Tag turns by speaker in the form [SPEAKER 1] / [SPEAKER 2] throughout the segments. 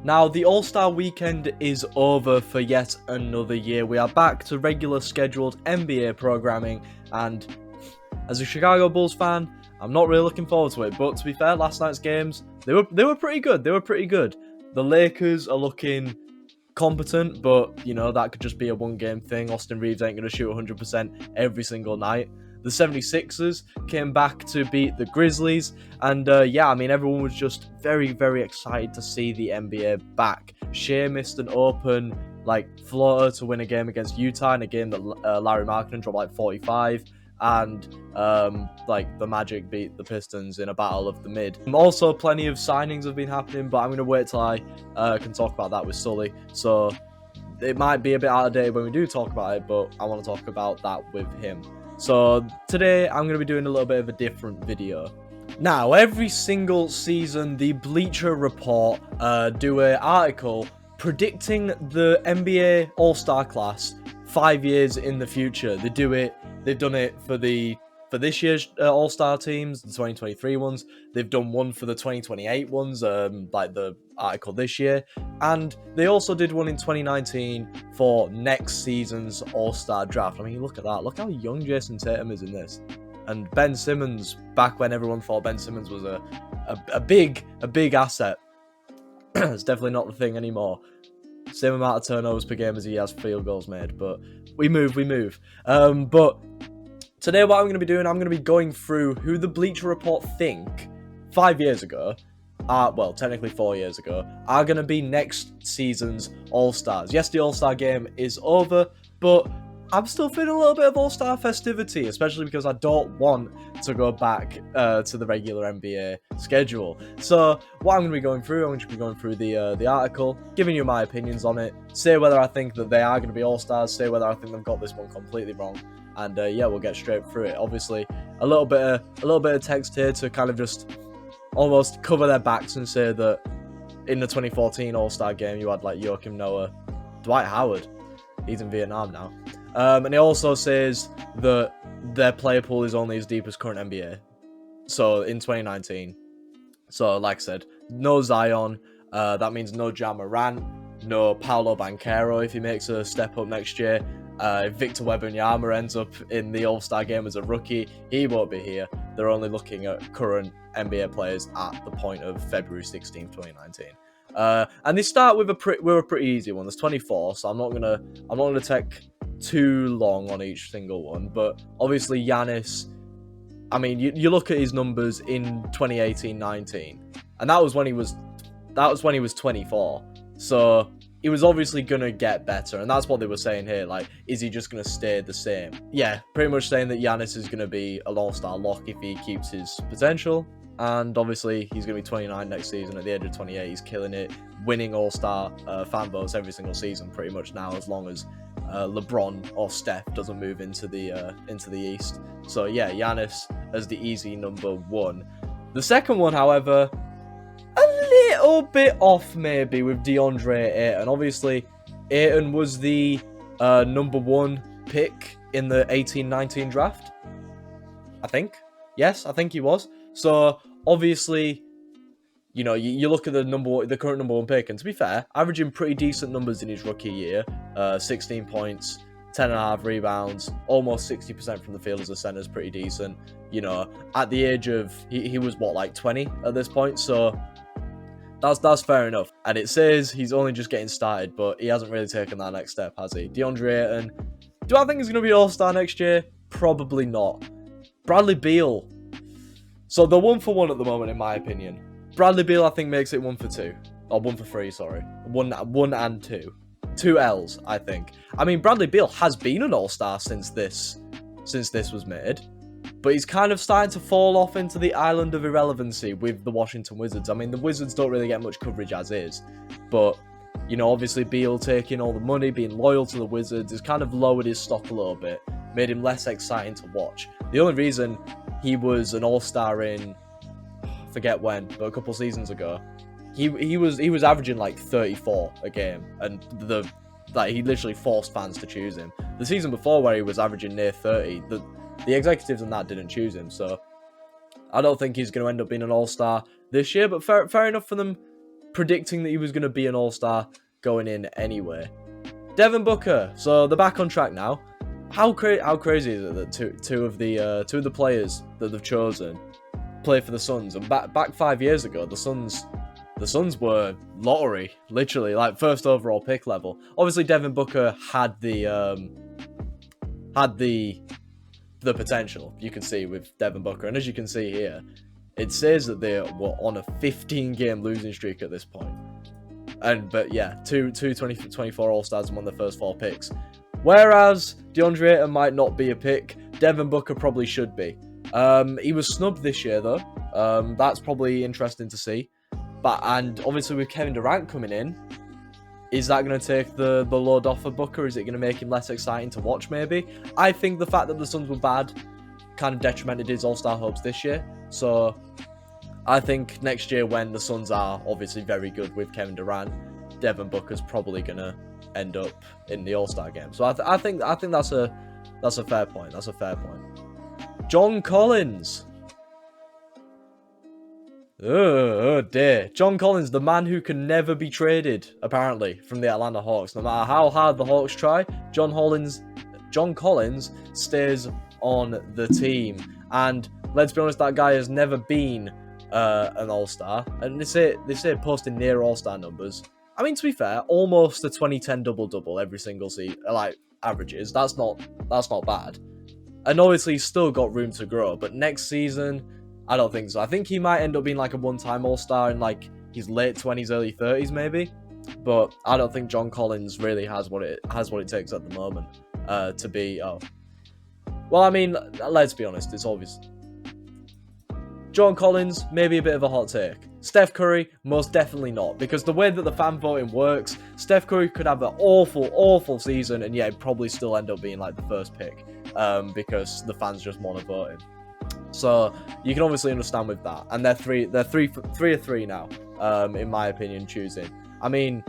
[SPEAKER 1] Now, the All-Star weekend is over for yet another year. We are back to regular scheduled NBA programming, and as a Chicago Bulls fan, I'm not really looking forward to it. But to be fair, last night's games, they were pretty good. They were pretty good. The Lakers are looking competent, but, you know, that could just be a one-game thing. Austin Reeves ain't going to shoot 100% every single night. The 76ers came back to beat the Grizzlies, and yeah, I mean, everyone was just very, very excited to see the NBA back. Shea missed an open, floater to win a game against Utah in a game that Larry Markkinen dropped 45, and the Magic beat the Pistons in a battle of the mid. Also, plenty of signings have been happening, but I'm going to wait till I can talk about that with Sully, so it might be a bit out of date when we do talk about it, but I want to talk about that with him. So today I'm going to be doing a little bit of a different video. Now, every single season, the Bleacher Report do an article predicting the NBA All-Star class 5 years in the future. They've done it for this year's All-Star teams, the 2023 ones. They've done one for the 2028 ones, like the article this year. And they also did one in 2019 for next season's All-Star draft. I mean, look at that. Look how young Jason Tatum is in this. And Ben Simmons, back when everyone thought Ben Simmons was a big asset. It's definitely not the thing anymore. Same amount of turnovers per game as he has field goals made. But we move. But today what I'm going to be doing, I'm going to be going through who the Bleacher Report think 5 years ago, well, technically 4 years ago, are going to be next season's All-Stars. Yes, the All-Star game is over, but I'm still feeling a little bit of All-Star festivity, especially because I don't want to go back to the regular NBA schedule. So what I'm going to be going through, I'm going to be going through the article, giving you my opinions on it, say whether I think that they are going to be All-Stars, say whether I think they've got this one completely wrong. And yeah, we'll get straight through it. Obviously, a little bit of text here to kind of just almost cover their backs and say that in the 2014 All-Star game, you had Joakim Noah, Dwight Howard. He's in Vietnam now. And it also says that their player pool is only as deep as current NBA. So in 2019. So like I said, no Zion. That means no Ja Morant, no Paolo Banchero if he makes a step up next year. If Victor Wembanyama ends up in the All-Star game as a rookie, he won't be here. They're only looking at current NBA players at the point of February 16th, 2019. And they start with a pretty easy one. There's 24, so I'm not gonna take too long on each single one. But obviously Giannis, I mean, you look at his numbers in 2018-19, and that was when he was 24. So he was obviously going to get better, and that's what they were saying here. Is he just going to stay the same? Yeah, pretty much saying that Giannis is going to be an All-Star lock if he keeps his potential. And obviously, he's going to be 29 next season. At the age of 28, he's killing it, winning All-Star fan votes every single season pretty much now, as long as LeBron or Steph doesn't move into the East. So yeah, Giannis as the easy number one. The second one, however, a little bit off maybe with DeAndre Ayton. Obviously, Ayton was the number one pick in the 18-19 draft. I think. Yes, I think he was. So obviously, you know, you look at the current number one pick, and to be fair, averaging pretty decent numbers in his rookie year. 16 points, 10.5 rebounds, almost 60% from the field as a center is pretty decent. You know, at the age of, he was what, 20 at this point, so that's fair enough. And it says he's only just getting started, but he hasn't really taken that next step, has he? DeAndre Ayton, do I think he's going to be All-Star next year? Probably not. Bradley Beal. So they're 1 for 1 at the moment, in my opinion. Bradley Beal, I think, makes it 1 for 2. Or 1 for 3, sorry. 1 and 2. 2 L's, I think. I mean, Bradley Beal has been an All-Star since this was made. But he's kind of starting to fall off into the island of irrelevancy with the Washington Wizards. I mean, the Wizards don't really get much coverage as is. But, you know, obviously Beal taking all the money, being loyal to the Wizards, has kind of lowered his stock a little bit. Made him less exciting to watch. The only reason he was an All-Star in, I forget when, but a couple seasons ago, he was averaging 34 a game, and he literally forced fans to choose him. The season before, where he was averaging near 30, the executives on that didn't choose him, so I don't think he's going to end up being an All-Star this year, but fair enough for them predicting that he was going to be an all-star going in anyway. Devin Booker, so they're back on track now. How crazy is it that two of the players that they've chosen play for the Suns? And back 5 years ago, the Suns were lottery, literally, like first overall pick level. Obviously, Devin Booker had the potential, you can see, with Devin Booker, and as you can see here, it says that they were on a 15-game losing streak at this point. But yeah, two 2024 All-Stars and won the first 4 picks. Whereas DeAndre Ayton might not be a pick, Devin Booker probably should be. He was snubbed this year though. That's probably interesting to see. And obviously with Kevin Durant coming in, is that going to take the load off of Booker? Is it going to make him less exciting to watch maybe? I think the fact that the Suns were bad kind of detrimented his All-Star hopes this year. So I think next year, when the Suns are obviously very good with Kevin Durant, Devin Booker's probably gonna end up in the All-Star game. So I think that's a fair point. That's a fair point. John Collins. Oh dear. John Collins, the man who can never be traded, apparently, from the Atlanta Hawks. No matter how hard the Hawks try, John Collins stays on the team. And let's be honest, that guy has never been an All-Star, and they say posting near All-Star numbers. I mean, to be fair, almost a 2010 double-double every single season, like averages. That's not bad. And obviously, he's still got room to grow. But next season, I don't think so. I think he might end up being like a one-time All-Star in like his late 20s, early 30s, maybe. But I don't think John Collins really has what it takes at the moment to be. Oh, well, I mean, let's be honest. It's obvious. John Collins, maybe a bit of a hot take. Steph Curry, most definitely not. Because the way that the fan voting works, Steph Curry could have an awful, awful season, and yeah, he'd probably still end up being like the first pick. Because the fans just want to vote him. So you can obviously understand with that. And they're three of three now, in my opinion, choosing. I mean,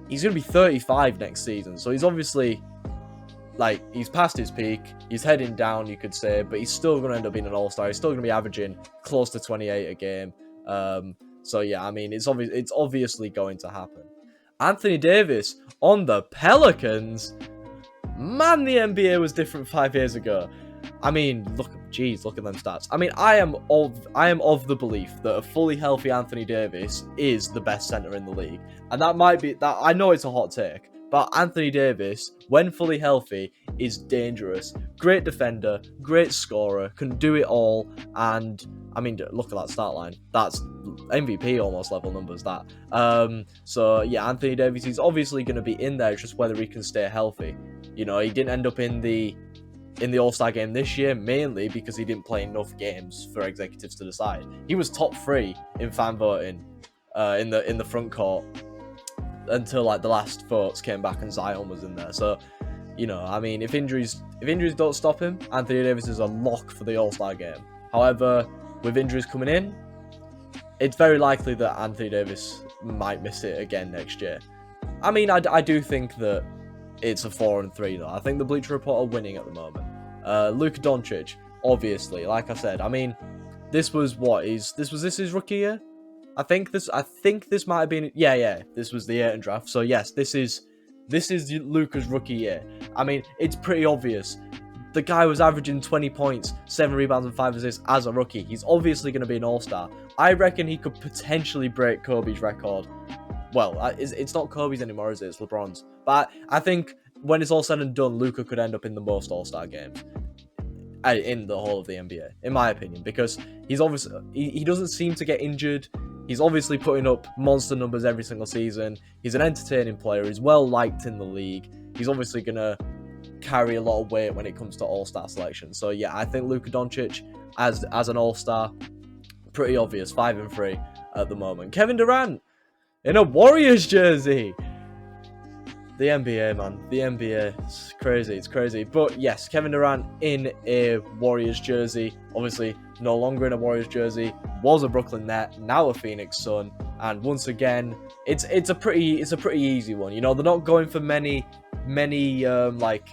[SPEAKER 1] he's going to be 35 next season, so he's obviously, like, he's past his peak, he's heading down, you could say, but he's still going to end up being an All-Star. He's still going to be averaging close to 28 a game. So yeah, I mean, it's obviously going to happen. Anthony Davis on the Pelicans. Man, the NBA was different 5 years ago. I mean, look at them stats. I mean, I am of the belief that a fully healthy Anthony Davis is the best center in the league, and that might be that. I know it's a hot take, but Anthony Davis, when fully healthy, is dangerous. Great defender, great scorer, can do it all. And I mean, look at that stat line. That's MVP almost level numbers, that. So yeah, Anthony Davis, he's obviously going to be in there. It's just whether he can stay healthy. You know, he didn't end up in the All-Star game this year, mainly because he didn't play enough games for executives to decide. He was top 3 in fan voting in the front court until like the last votes came back and Zion was in there. So, you know, I mean, if injuries don't stop him, Anthony Davis is a lock for the All-Star game. However, with injuries coming in, it's very likely that Anthony Davis might miss it again next year. I mean, I do think that it's a 4-3 though. I think the Bleacher Report are winning at the moment. Luka Doncic, obviously, like I said, I mean, this was his rookie year? I think this might have been, yeah, this was the Ayton draft. So yes, this is Luka's rookie year. I mean, it's pretty obvious. The guy was averaging 20 points, 7 rebounds and 5 assists as a rookie. He's obviously going to be an All-Star. I reckon he could potentially break Kobe's record. Well, it's not Kobe's anymore, is it? It's LeBron's. But I think when it's all said and done, Luka could end up in the most All-Star games in the whole of the NBA, in my opinion, because he's obviously he doesn't seem to get injured. He's obviously putting up monster numbers every single season. He's an entertaining player. He's well liked in the league. He's obviously gonna carry a lot of weight when it comes to All-Star selection. So yeah, I think Luka Doncic as an All-Star, pretty obvious, 5-3 at the moment. Kevin Durant in a Warriors jersey. The NBA, man. The NBA. It's crazy. It's crazy. But yes, Kevin Durant in a Warriors jersey. Obviously, no longer in a Warriors jersey. Was a Brooklyn Net. Now a Phoenix Sun. And once again, it's a pretty easy one. You know, they're not going for many like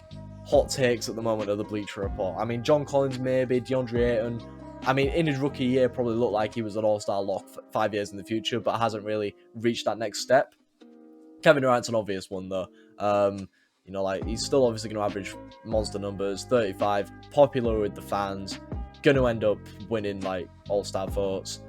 [SPEAKER 1] hot takes at the moment of the Bleacher Report. I mean, John Collins maybe, DeAndre Ayton I mean, in his rookie year, probably looked like he was an all-star lock 5 years in the future, but hasn't really reached that next step. Kevin Durant's an obvious one, though. You know, like, he's still obviously going to average monster numbers, 35, popular with the fans, going to end up winning, like, all-star votes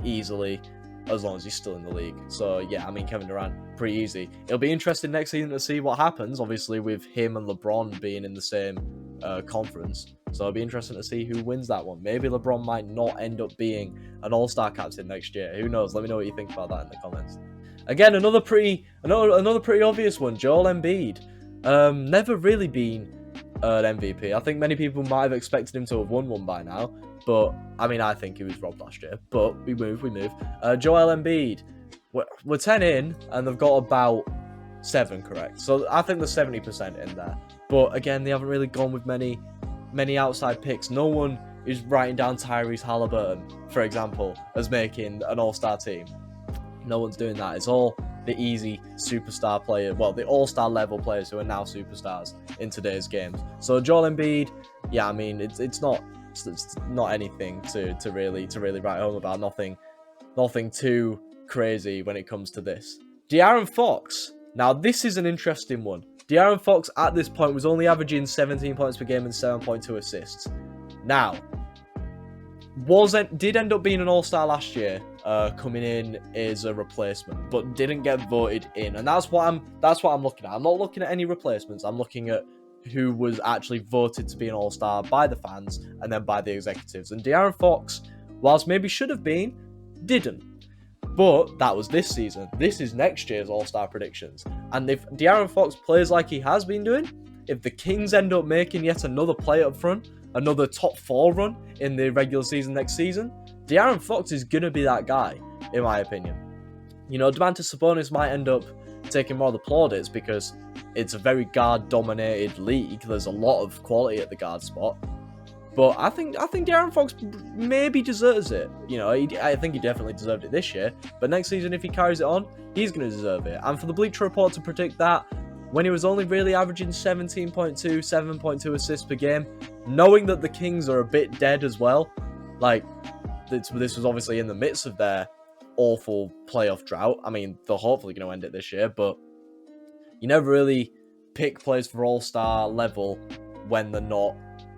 [SPEAKER 1] easily, as long as he's still in the league. So, yeah, I mean, Kevin Durant, pretty easy. It'll be interesting next season to see what happens, obviously, with him and LeBron being in the same conference. So it'll be interesting to see who wins that one. Maybe LeBron might not end up being an all-star captain next year. Who knows? Let me know what you think about that in the comments. Again, another pretty obvious one, Joel Embiid. Never really been an MVP. I think many people might have expected him to have won one by now, but I mean, I think he was robbed last year. But we move. Joel Embiid, we're 10 in, and they've got about 7 correct. So I think there's 70% in there. But again, they haven't really gone with many outside picks. No one is writing down Tyrese Halliburton, for example, as making an all-star team. No one's doing that. It's all the easy superstar player, well, the all-star level players who are now superstars in today's games. So Joel Embiid, yeah, I mean, it's not anything to really write home about. Nothing too crazy when it comes to this. De'Aaron Fox. Now, this is an interesting one. De'Aaron Fox at this point was only averaging 17 points per game and 7.2 assists. Now, did end up being an all-star last year, coming in as a replacement, but didn't get voted in, and that's what I'm looking at. I'm not looking at any replacements. I'm looking at who was actually voted to be an all-star by the fans and then by the executives. And De'Aaron Fox, whilst maybe should have been, didn't. But that was this season. This is next year's all-star predictions. And if De'Aaron Fox plays like he has been doing, if the Kings end up making yet another play up front, another top 4 run in the regular season next season, De'Aaron Fox is going to be that guy, in my opinion. You know, Domantas Sabonis might end up taking more of the plaudits because it's a very guard-dominated league. There's a lot of quality at the guard spot. But I think De'Aaron Fox maybe deserves it. You know, I think he definitely deserved it this year. But next season, if he carries it on, he's going to deserve it. And for the Bleacher Report to predict that, when he was only really averaging 17.2, 7.2 assists per game, knowing that the Kings are a bit dead as well, like, this was obviously in the midst of their awful playoff drought. I mean, they're hopefully going to end it this year, but you never really pick players for all-star level when they're not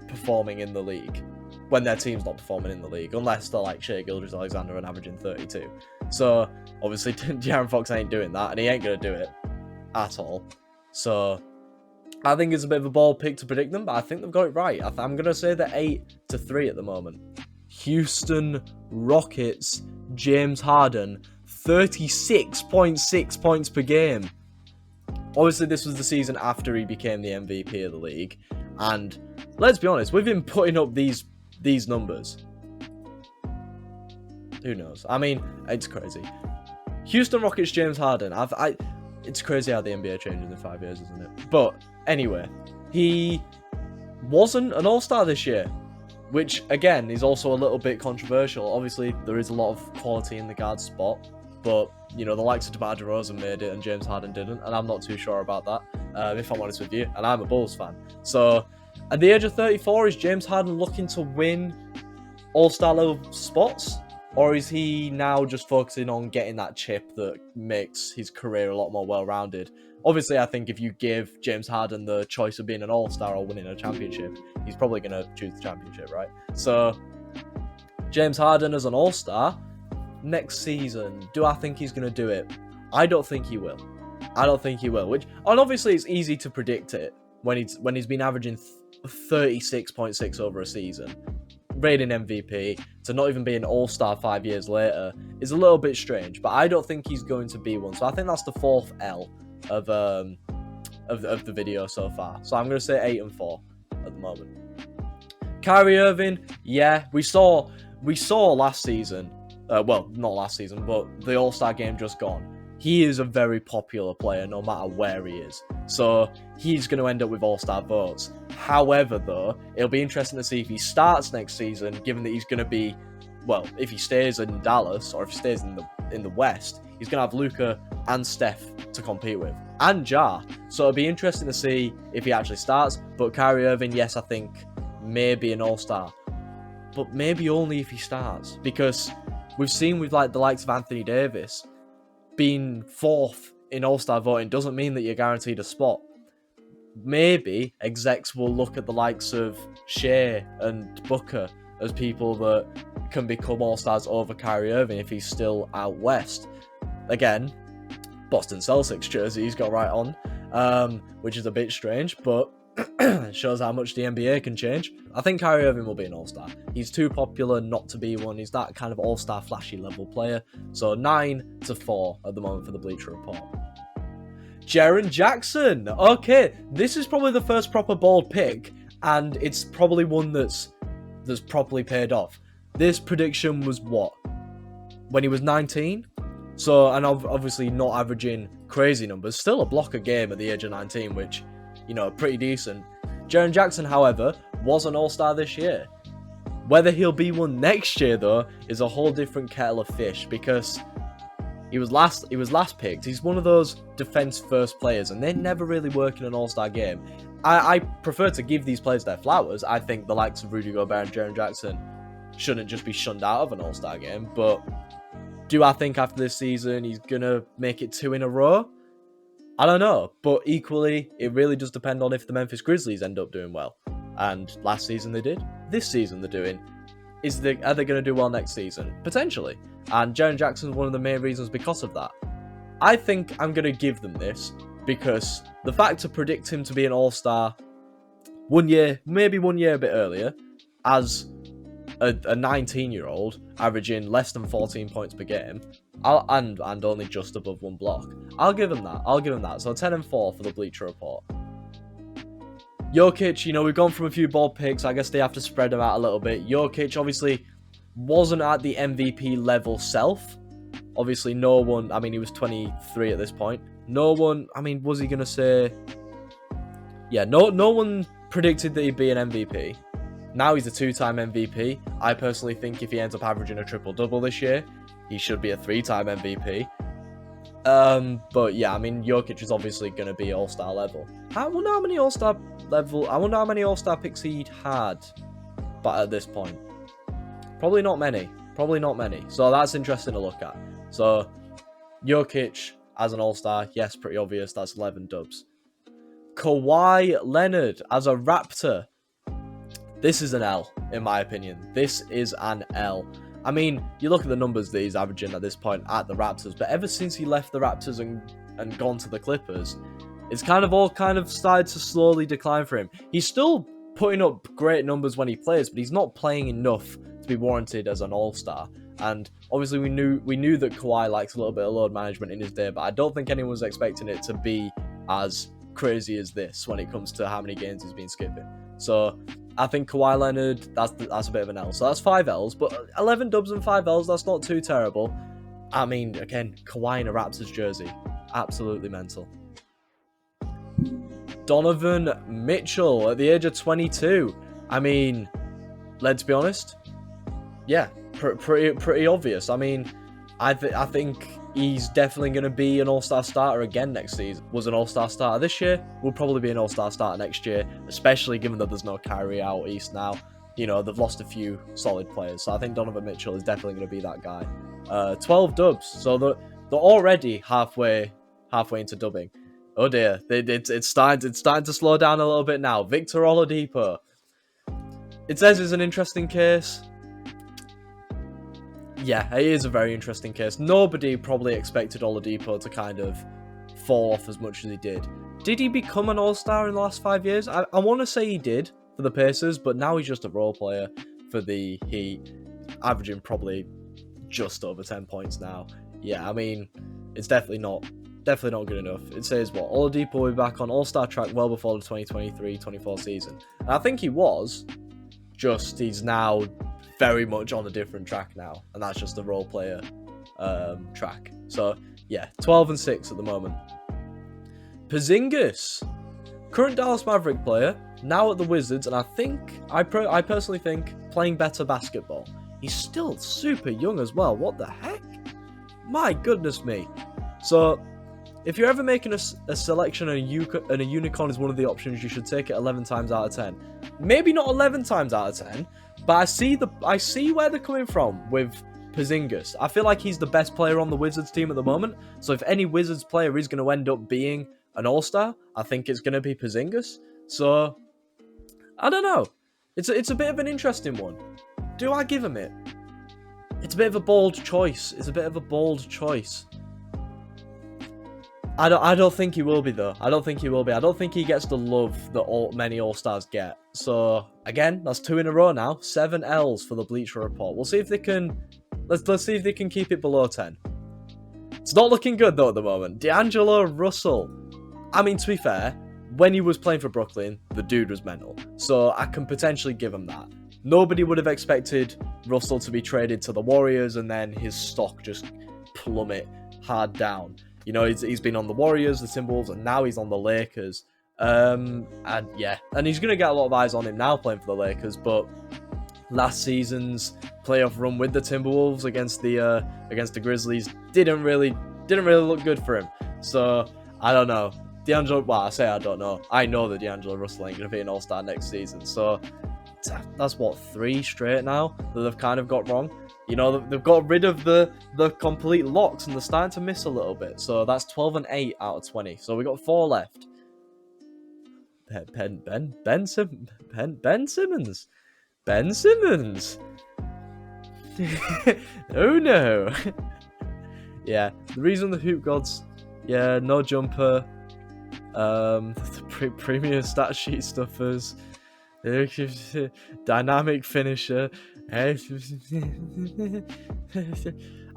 [SPEAKER 1] performing in the league, when their team's not performing in the league, unless they're like Shai Gilgeous-Alexander and averaging 32. So, obviously, De'Aaron Fox ain't doing that, and he ain't going to do it at all. So, I think it's a bit of a bold pick to predict them, but I think they've got it right. I'm going to say they're 8-3 at the moment. Houston Rockets, James Harden, 36.6 points per game. Obviously, this was the season after he became the MVP of the league, and let's be honest, with him putting up these numbers, who knows? I mean, it's crazy. Houston Rockets, James Harden. It's crazy how the NBA changes in 5 years, isn't it? But anyway, he wasn't an all-star this year, which again is also a little bit controversial. Obviously, there is a lot of quality in the guard spot, but you know, the likes of DeMar DeRozan made it and James Harden didn't, and I'm not too sure about that, if I'm honest with you, and I'm a Bulls fan. So, at the age of 34, is James Harden looking to win all-star level spots? Or is he now just focusing on getting that chip that makes his career a lot more well-rounded? Obviously, I think if you give James Harden the choice of being an all-star or winning a championship, he's probably going to choose the championship, right? So, James Harden as an all-star, next season, do I think he's going to do it? I don't think he will. And obviously, it's easy to predict it when he's been averaging 36.6 over a season. Reigning MVP to not even be an all-star 5 years later is a little bit strange, but I don't think he's going to be one. So I think that's the 4th L of the video so far. So I'm going to say 8-4 at the moment. Kyrie Irving, yeah, we saw last season. Well, not last season, but the All-Star game just gone. He is a very popular player no matter where he is. So he's going to end up with all-star votes. However, though, it'll be interesting to see if he starts next season, given that he's going to be, well, if he stays in Dallas or if he stays in the West, he's going to have Luka and Steph to compete with, and Ja. So it'll be interesting to see if he actually starts. But Kyrie Irving, yes, I think maybe an all-star. but maybe only if he starts, because we've seen with like the likes of Anthony Davis being 4th in All-Star voting doesn't mean that you're guaranteed a spot. Maybe execs will look at the likes of Shea and Booker as people that can become All-Stars over Kyrie Irving if he's still out west. Again, Boston Celtics jersey he's got right on, which is a bit strange, but it shows how much the NBA can change. I think Kyrie Irving will be an All-Star. He's too popular not to be one. He's that kind of All-Star flashy level player. So 9-4 at the moment for the Bleacher Report. Jaren Jackson. Okay, this is probably the first proper bold pick, and it's probably one that's properly paid off. This prediction was what? When he was 19? So, and obviously not averaging crazy numbers. Still a block a game at the age of 19, which, you know, pretty decent. Jaren Jackson, however, was an All-Star this year. Whether he'll be one next year, though, is a whole different kettle of fish, because he was last picked. He's one of those defense-first players, and they never really work in an All-Star game. I prefer to give these players their flowers. I think the likes of Rudy Gobert and Jaren Jackson shouldn't just be shunned out of an All-Star game, but do I think after this season he's going to make it 2 in a row? I don't know, but equally, it really does depend on if the Memphis Grizzlies end up doing well. And last season they did. This season they're doing. Are they going to do well next season? Potentially. And Jaren Jackson's one of the main reasons because of that. I think I'm going to give them this because the fact to predict him to be an All-Star 1 year, maybe 1 year a bit earlier, as a 19-year-old averaging less than 14 points per game, and only just above 1 block, I'll give him that. So 10-4 for the Bleacher Report. Jokic, you know, we've gone from a few bold picks. I guess they have to spread them out a little bit. Jokic obviously wasn't at the MVP level self. Obviously, no one, I mean, he was 23 at this point. No one, I mean, was he going to say... Yeah, no one predicted that he'd be an MVP. Now he's a 2-time MVP. I personally think if he ends up averaging a triple-double this year, he should be a 3-time MVP. But yeah, I mean, Jokic is obviously going to be All-Star level. I wonder how many All-Star picks he'd had, but at this point. Probably not many. So that's interesting to look at. So, Jokic as an All-Star, yes, pretty obvious. That's 11 dubs. Kawhi Leonard as a Raptor. This is an L, in my opinion. This is an L. I mean, you look at the numbers that he's averaging at this point at the Raptors, but ever since he left the Raptors and gone to the Clippers, it's kind of started to slowly decline for him. He's still putting up great numbers when he plays, but he's not playing enough to be warranted as an All-Star. And obviously we knew that Kawhi likes a little bit of load management in his day, but I don't think anyone was expecting it to be as crazy as this when it comes to how many games he's been skipping. So I think Kawhi Leonard, that's a bit of an L. So that's 5 L's, but 11 dubs and 5 L's, that's not too terrible. I mean, again, Kawhi in a Raptors jersey. Absolutely mental. Donovan Mitchell at the age of 22. I mean, let's be honest. Yeah, pretty obvious. I mean, I think he's definitely going to be an All-Star starter again next season. Was an All-Star starter this year, will probably be an All-Star starter next year, especially given that there's no Kyrie out east now. You know, they've lost a few solid players, so I think Donovan Mitchell is definitely going to be that guy. 12 dubs, so they're already halfway into dubbing. Oh dear, it's starting to slow down a little bit now. Victor Oladipo. It says it's an interesting case. Yeah, it is a very interesting case. Nobody probably expected Oladipo to kind of fall off as much as he did. Did he become an All-Star in the last 5 years? I want to say he did for the Pacers, but now he's just a role player for the Heat, averaging probably just over 10 points now. Yeah, I mean, it's definitely not good enough. It says what? Oladipo will be back on All-Star track well before the 2023-24 season. And I think he was, just he's now very much on a different track now, and that's just the role player track. So yeah, 12 and 6 at the moment. Porzingis, current Dallas Maverick player, now at the Wizards, and I personally think playing better basketball. He's still super young as well. What the heck? My goodness me. So if you're ever making a selection and a unicorn is one of the options, you should take it 11 times out of 10. Maybe not 11 times out of 10, but I see where they're coming from with Porzingis. I feel like he's the best player on the Wizards team at the moment. So if any Wizards player is going to end up being an all-star, I think it's going to be Porzingis. So I don't know. It's a bit of an interesting one. Do I give him it? It's a bit of a bold choice. I don't think he will be, though. I don't think he gets the love that many All-Stars get. So, again, that's 2 in a row now. 7 L's for the Bleacher Report. We'll see if they can... Let's see if they can keep it below 10. It's not looking good, though, at the moment. D'Angelo Russell. I mean, to be fair, when he was playing for Brooklyn, the dude was mental. So, I can potentially give him that. Nobody would have expected Russell to be traded to the Warriors and then his stock just plummet hard down. You know, he's been on the Warriors, the Timberwolves, and now he's on the Lakers. And he's going to get a lot of eyes on him now playing for the Lakers, but last season's playoff run with the Timberwolves against the Grizzlies didn't really look good for him. So, I don't know. I don't know. I know that D'Angelo Russell ain't going to be an All-Star next season. So, that's what, 3 straight now that they've kind of got wrong. You know, they've got rid of the complete locks and they're starting to miss a little bit. So that's 12 and 8 out of 20. So we got 4 left. Ben Simmons. Ben Simmons. Oh no. Yeah, the reason the Hoop Gods, yeah, no jumper. The premium stat sheet stuffers. Dynamic finisher. I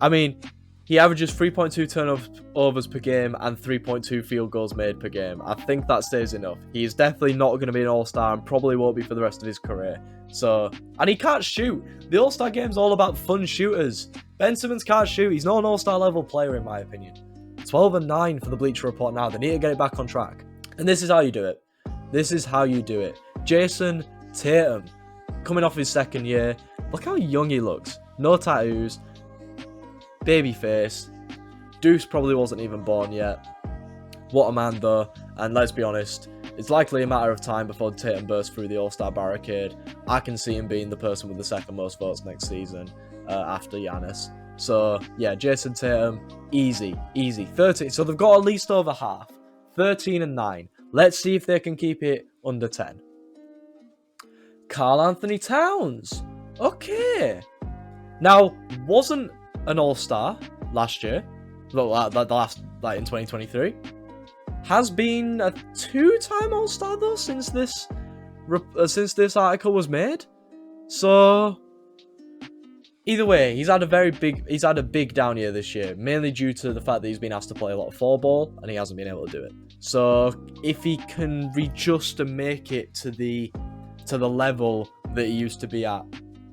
[SPEAKER 1] mean, he averages 3.2 turnovers per game and 3.2 field goals made per game. I think that stays enough. He is definitely not going to be an all-star and probably won't be for the rest of his career. So, and he can't shoot. The all-star game's all about fun shooters. Ben Simmons can't shoot. He's not an all-star level player in my opinion. 12 and 9 for the Bleacher Report now. They need to get it back on track. And this is how you do it. Jason Tatum, coming off his second year. Look how young he looks. No tattoos. Baby face. Deuce probably wasn't even born yet. What a man though. And let's be honest, it's likely a matter of time before Tatum bursts through the All-Star barricade. I can see him being the person with the second most votes next season after Giannis. So yeah, Jason Tatum, easy. 13. So they've got at least over half. 13 and 9. Let's see if they can keep it under 10. Karl Anthony Towns. Okay. Now, wasn't an all-star last year. Well, the last, in 2023. Has been a 2-time all-star though since this article was made. So either way, he's had a big down year this year, mainly due to the fact that he's been asked to play a lot of 4-ball and he hasn't been able to do it. So if he can readjust and make it to the level that he used to be at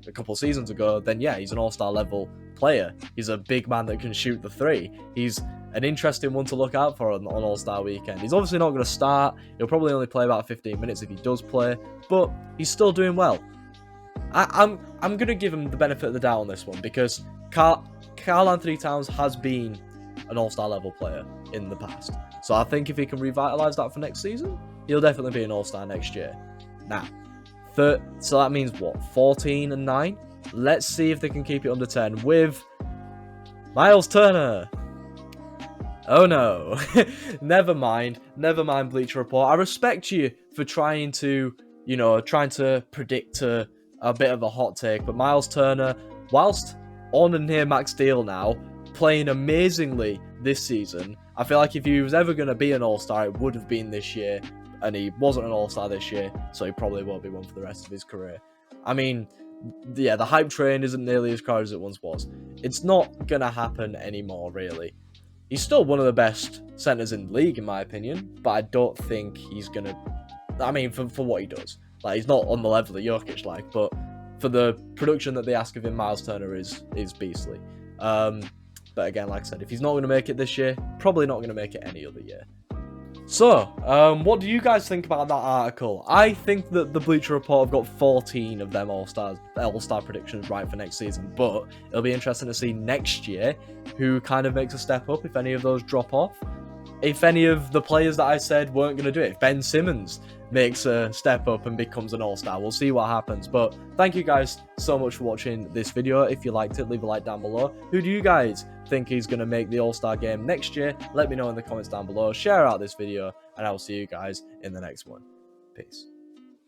[SPEAKER 1] a couple seasons ago, then yeah, he's an all-star level player. He's a big man that can shoot the 3. He's an interesting one to look out for on All-Star Weekend. He's obviously not going to start. He'll probably only play about 15 minutes if he does play, but he's still doing well. I'm going to give him the benefit of the doubt on this one because Karl Anthony Towns has been an all-star level player in the past. So I think if he can revitalise that for next season, he'll definitely be an all-star next year. Now, so that means what? 14 and 9? Let's see if they can keep it under 10 with Miles Turner. Oh no. Never mind, Bleacher Report. I respect you for trying to predict a bit of a hot take, but Miles Turner, whilst on and near max deal now, playing amazingly this season, I feel like if he was ever going to be an all-star, it would have been this year, and he wasn't an all-star this year, so he probably won't be one for the rest of his career. I mean, yeah, the hype train isn't nearly as crowded as it once was. It's not going to happen anymore, really. He's still one of the best centers in the league, in my opinion, but I don't think he's going to... I mean, for what he does. Like, he's not on the level of Jokic, but for the production that they ask of him, Miles Turner is beastly. But again, like I said, if he's not going to make it this year, probably not going to make it any other year. So, what do you guys think about that article? I think that the Bleacher Report have got 14 of them All-Star predictions right for next season, but it'll be interesting to see next year who kind of makes a step up, if any of those drop off. if any of the players that I said weren't going to do it, if Ben Simmons makes a step up and becomes an all-star, we'll see what happens. But thank you guys so much for watching this video. If you liked it, leave a like down below. Who do you guys think is going to make the all-star game next year? Let me know in the comments down below. Share out this video, and I will see you guys in the next one. Peace.